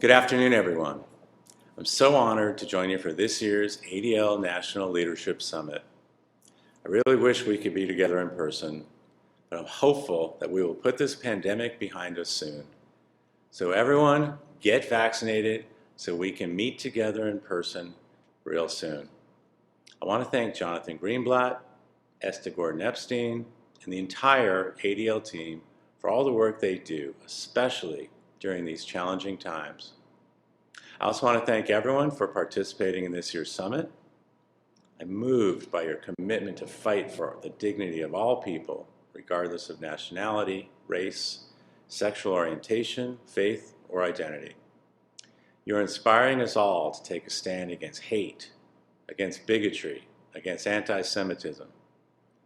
Good afternoon, everyone. I'm so honored to join you for this year's ADL National Leadership Summit. I really wish we could be together in person, but I'm hopeful that we will put this pandemic behind us soon. So everyone, get vaccinated so we can meet together in person real soon. I want to thank Jonathan Greenblatt, Esther Gordon-Epstein, and the entire ADL team for all the work they do, especially during these challenging times. I also want to thank everyone for participating in this year's summit. I'm moved by your commitment to fight for the dignity of all people, regardless of nationality, race, sexual orientation, faith, or identity. You're inspiring us all to take a stand against hate, against bigotry, against anti-Semitism.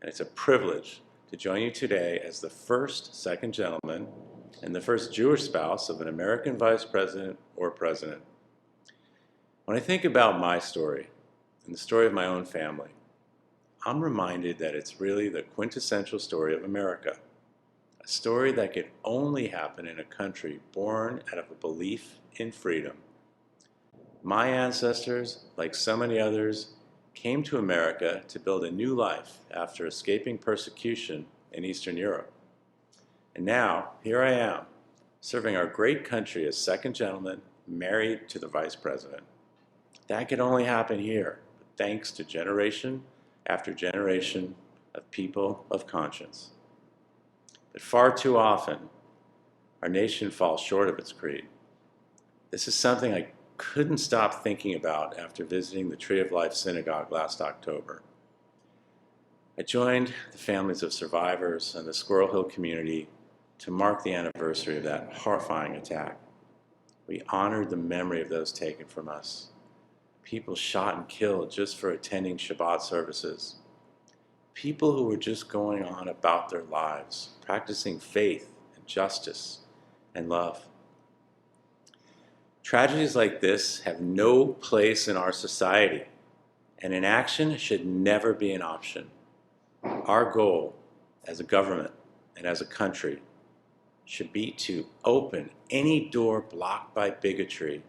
And it's a privilege to join you today as the first second gentleman and the first Jewish spouse of an American vice president or president. When I think about my story and the story of my own family, I'm reminded that it's really the quintessential story of America, a story that could only happen in a country born out of a belief in freedom. My ancestors, like so many others, came to America to build a new life after escaping persecution in Eastern Europe. And now, here I am, serving our great country as second gentleman, married to the vice president. That could only happen here, thanks to generation after generation of people of conscience. But far too often, our nation falls short of its creed. This is something I couldn't stop thinking about after visiting the Tree of Life Synagogue last October. I joined the families of survivors and the Squirrel Hill community to mark the anniversary of that horrifying attack. We honored the memory of those taken from us. People shot and killed just for attending Shabbat services. People who were just going on about their lives, practicing faith and justice and love. Tragedies like this have no place in our society, and inaction should never be an option. Our goal as a government and as a country should be to open any door blocked by bigotry.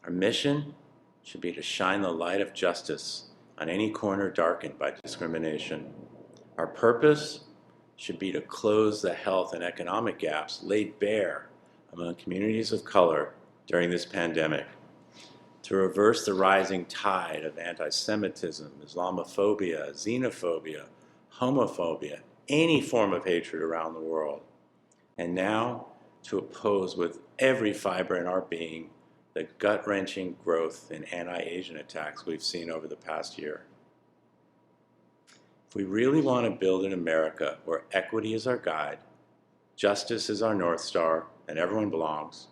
Our mission should be to shine the light of justice on any corner darkened by discrimination. Our purpose should be to close the health and economic gaps laid bare among communities of color during this pandemic, to reverse the rising tide of anti-Semitism, Islamophobia, xenophobia, homophobia, any form of hatred around the world, and now to oppose with every fiber in our being the gut-wrenching growth in anti-Asian attacks we've seen over the past year. If we really want to build an America where equity is our guide, justice is our North Star, and everyone belongs,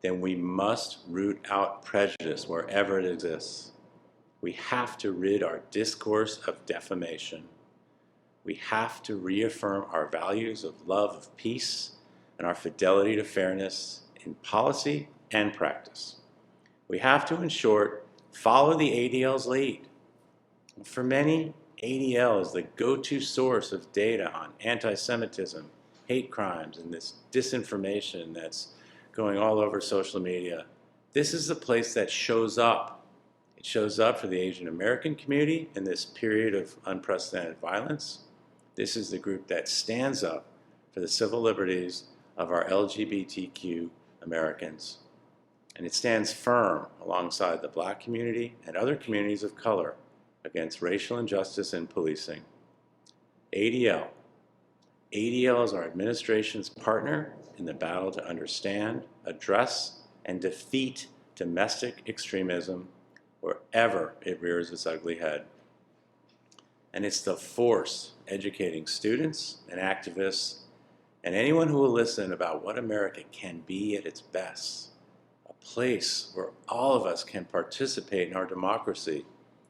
then we must root out prejudice wherever it exists. We have to rid our discourse of defamation. We have to reaffirm our values of love of peace and our fidelity to fairness in policy and practice. We have to, in short, follow the ADL's lead. For many, ADL is the go-to source of data on anti-Semitism, hate crimes, and this disinformation that's going all over social media. This is the place that shows up. It shows up for the Asian American community in this period of unprecedented violence. This is the group that stands up for the civil liberties of our LGBTQ Americans. And it stands firm alongside the Black community and other communities of color against racial injustice and policing. ADL is our administration's partner in the battle to understand, address, and defeat domestic extremism wherever it rears its ugly head. And it's the force educating students and activists and anyone who will listen about what America can be at its best. A place where all of us can participate in our democracy.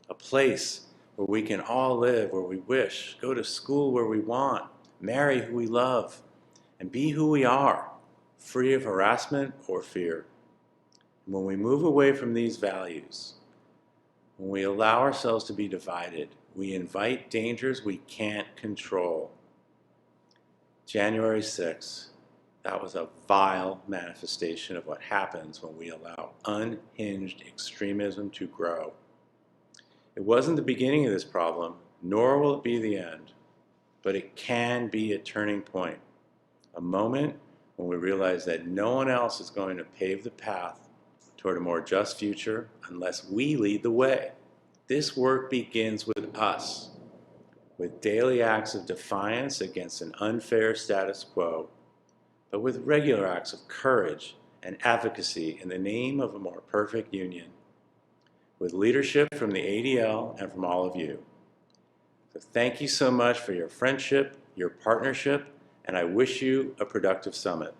A place where we can all live where we wish, go to school where we want, marry who we love, and be who we are, free of harassment or fear. And when we move away from these values, when we allow ourselves to be divided, we invite dangers we can't control. January 6th, That was a vile manifestation of what happens when we allow unhinged extremism to grow. It wasn't the beginning of this problem, nor will it be the end, but it can be a turning point, a moment when we realize that no one else is going to pave the path toward a more just future unless we lead the way. This work begins with us, with daily acts of defiance against an unfair status quo, but with regular acts of courage and advocacy in the name of a more perfect union, with leadership from the ADL and from all of you. So thank you so much for your friendship, your partnership, and I wish you a productive summit.